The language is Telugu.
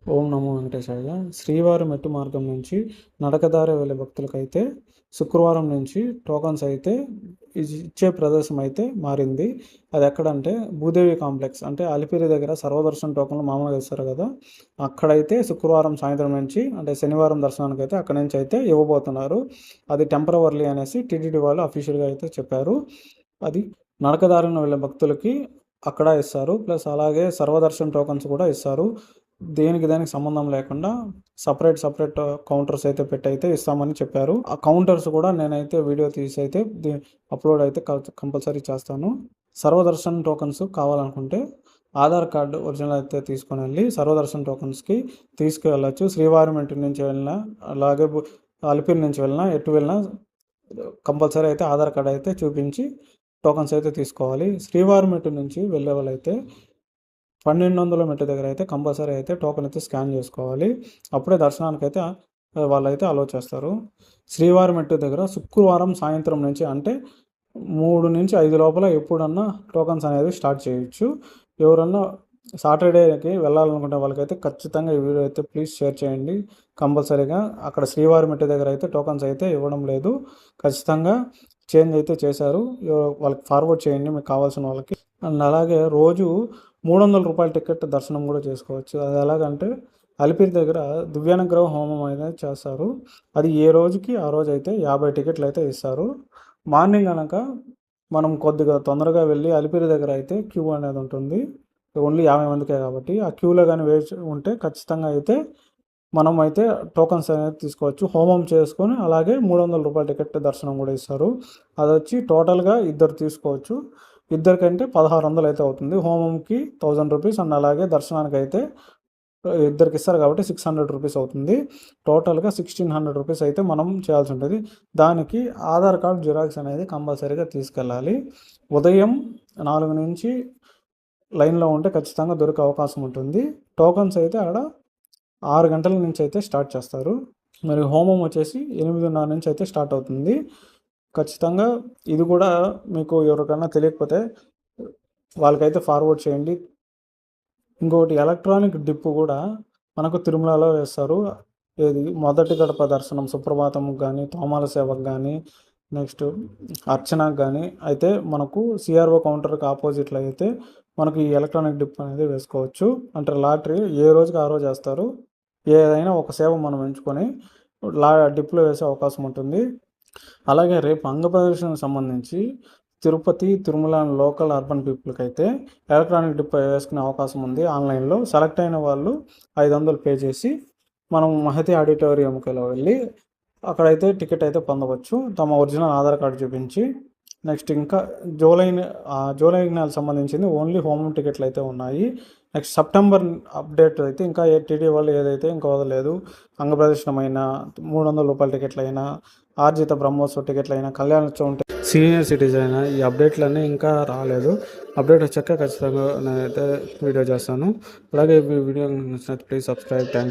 ఓం నమో వెంకటేశాయ. శ్రీవారి మెట్టు మార్గం నుంచి నడకదారి వెళ్ళే భక్తులకైతే శుక్రవారం నుంచి టోకన్స్ అయితే ఇచ్చే ప్రదేశం అయితే మారింది. అది ఎక్కడంటే భూదేవి కాంప్లెక్స్ అంటే అలిపిరి దగ్గర సర్వదర్శన్ టోకన్లు మామూలుగా ఇస్తారు కదా, అక్కడైతే శుక్రవారం సాయంత్రం నుంచి అంటే శనివారం దర్శనానికి అయితే అక్కడి నుంచి అయితే ఇవ్వబోతున్నారు. అది టెంపరవర్లీ అనేసి టీటీడీ వాళ్ళు అఫీషియల్గా అయితే చెప్పారు. అది నడకదారిన వెళ్ళే భక్తులకి అక్కడ ఇస్తారు. ప్లస్ అలాగే సర్వదర్శన్ టోకన్స్ కూడా ఇస్తారు. దానికి సంబంధం లేకుండా సపరేట్ కౌంటర్స్ అయితే పెట్టి అయితే ఇస్తామని చెప్పారు. ఆ కౌంటర్స్ కూడా నేనైతే వీడియో తీసి అయితే అప్లోడ్ అయితే కంపల్సరీ చేస్తాను. సర్వదర్శన్ టోకన్స్ కావాలనుకుంటే ఆధార్ కార్డు ఒరిజినల్ అయితే తీసుకొని వెళ్ళి సర్వదర్శన్ టోకన్స్కి తీసుకువెళ్ళచ్చు. శ్రీవారి ఇంటి నుంచి వెళ్ళినా అలాగే అలిపిరి నుంచి వెళ్ళినా ఎటు వెళ్ళినా కంపల్సరీ అయితే ఆధార్ కార్డు అయితే చూపించి టోకన్స్ అయితే తీసుకోవాలి. శ్రీవారి మెట్టు నుంచి వెళ్ళే వాళ్ళైతే 1200 మెట్టు దగ్గర అయితే కంపల్సరీ అయితే టోకెన్ అయితే స్కాన్ చేసుకోవాలి. అప్పుడే దర్శనానికి అయితే వాళ్ళైతే అలో చేస్తారు. శ్రీవారి మెట్టు దగ్గర శుక్రవారం సాయంత్రం నుంచి అంటే 3 నుంచి 5 లోపల ఎప్పుడన్నా టోకన్స్ అనేది స్టార్ట్ చేయొచ్చు. ఎవరన్నా సాటర్డేకి వెళ్ళాలనుకుంటే వాళ్ళకైతే ఖచ్చితంగా ఈ వీడియో అయితే ప్లీజ్ షేర్ చేయండి. కంపల్సరీగా అక్కడ శ్రీవారి మెట్టు దగ్గర అయితే టోకన్స్ అయితే ఇవ్వడం లేదు. ఖచ్చితంగా చేంజ్ అయితే చేశారు. వాళ్ళకి ఫార్వర్డ్ చేయండి మీకు కావాల్సిన వాళ్ళకి. అండ్ అలాగే రోజు 300 రూపాయల టికెట్ దర్శనం కూడా చేసుకోవచ్చు. అది ఎలాగంటే అలిపిరి దగ్గర దివ్యానుగ్రహ హోమం అయితే చేస్తారు. అది ఏ రోజుకి ఆ రోజు అయితే 50 టికెట్లు అయితే ఇస్తారు. మార్నింగ్ కనుక మనం కొద్దిగా తొందరగా వెళ్ళి అలిపిరి దగ్గర అయితే క్యూ అనేది ఉంటుంది. ఓన్లీ 50 మందికే కాబట్టి ఆ క్యూలో కానీ వేచి ఉంటే ఖచ్చితంగా అయితే మనం అయితే టోకన్స్ అనేది తీసుకోవచ్చు. హోమం చేసుకొని అలాగే 300 రూపాయల టికెట్ దర్శనం కూడా ఇస్తారు. అది వచ్చి టోటల్గా ఇద్దరు తీసుకోవచ్చు. ఇద్దరికంటే 1600 అయితే అవుతుంది. హోమంకి 1000 రూపీస్ అండ్ అలాగే దర్శనానికి అయితే ఇద్దరికి ఇస్తారు కాబట్టి 600 రూపీస్ అవుతుంది. టోటల్గా 1600 రూపీస్ అయితే మనం చేయాల్సి ఉంటుంది. దానికి ఆధార్ కార్డ్ జిరాక్స్ అనేది కంపల్సరీగా తీసుకెళ్ళాలి. ఉదయం 4 నుంచి లైన్లో ఉంటే ఖచ్చితంగా దొరికే అవకాశం ఉంటుంది. టోకన్స్ అయితే అక్కడ 6 గంటల నుంచి అయితే స్టార్ట్ చేస్తారు. మరి హోమం వచ్చేసి 8:30 నుంచి అయితే స్టార్ట్ అవుతుంది. ఖచ్చితంగా ఇది కూడా మీకు ఎవరికైనా తెలియకపోతే వాళ్ళకైతే ఫార్వర్డ్ చేయండి. ఇంకొకటి ఎలక్ట్రానిక్ డిప్పు కూడా మనకు తిరుమలలో వేస్తారు. ఏది మొదటి గడప దర్శనం సుప్రభాతంకి కానీ తోమాల సేవకు కానీ నెక్స్ట్ అర్చనకు కానీ అయితే మనకు సిఆర్ఓ కౌంటర్కి ఆపోజిట్లో అయితే మనకు ఈ ఎలక్ట్రానిక్ డిప్ అనేది వేసుకోవచ్చు. అంటే లాటరీ ఏ రోజుకి ఆ రోజు వేస్తారు. ఏదైనా ఒక సేవ మనం ఎంచుకొని డిప్లో వేసే అవకాశం ఉంటుంది. అలాగే రేపు అంగప్రదర్శనకు సంబంధించి తిరుపతి, తిరుమల లోకల్ అర్బన్ పీపుల్కి అయితే ఎలక్ట్రానిక్ డిప్ వేసుకునే అవకాశం ఉంది. ఆన్లైన్లో సెలెక్ట్ అయిన వాళ్ళు 500 పే చేసి మనం మహతి ఆడిటోరియంకి వెళ్ళి అక్కడైతే టికెట్ అయితే పొందవచ్చు తమ ఒరిజినల్ ఆధార్ కార్డు చూపించి. నెక్స్ట్ ఇంకా జూలై నెలకు సంబంధించింది ఓన్లీ హోమ్ టికెట్లు అయితే ఉన్నాయి. నెక్స్ట్ సెప్టెంబర్ అప్డేట్ అయితే ఇంకా టీడీ వాళ్ళు ఏదైతే ఇంకా వదలలేదు. అంగప్రదర్శనమైన 300 రూపాయల టికెట్లు అయినా ఆర్జిత బ్రహ్మోత్సవ టికెట్లు అయినా కళ్యాణోత్సవం సీనియర్ సిటిజన్ అయినా ఈ అప్డేట్లన్నీ ఇంకా రాలేదు. అప్డేట్ వచ్చాక ఖచ్చితంగా నేనైతే వీడియో చేస్తాను. అలాగే ఈ వీడియో నచ్చినట్టు ప్లీజ్ సబ్స్క్రైబ్. థ్యాంక్